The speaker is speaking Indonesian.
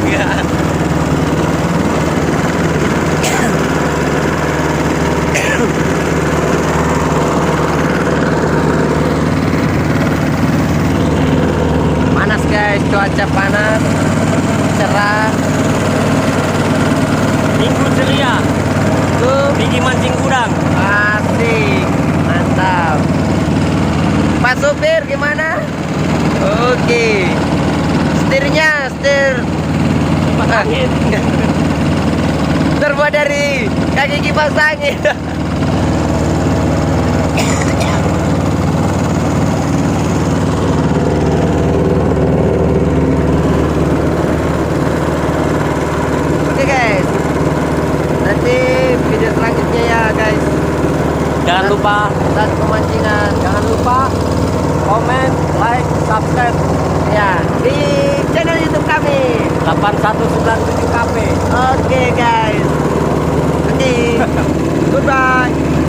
Ya. Panas guys, cuaca panas, cerah. Minggu ceria, Tuh, pergi mancing udang. asik, mantap. Pak supir gimana? Oke. Setirnya, setir Kipas angin. terbuat dari kaki kipas angin. Oke guys, nanti video selanjutnya ya guys. Jangan lupa Saat pemancingan, jangan lupa komen, like, subscribe ya di channel YouTube kami. 8197 KP. Oke guys. Oke. Goodbye.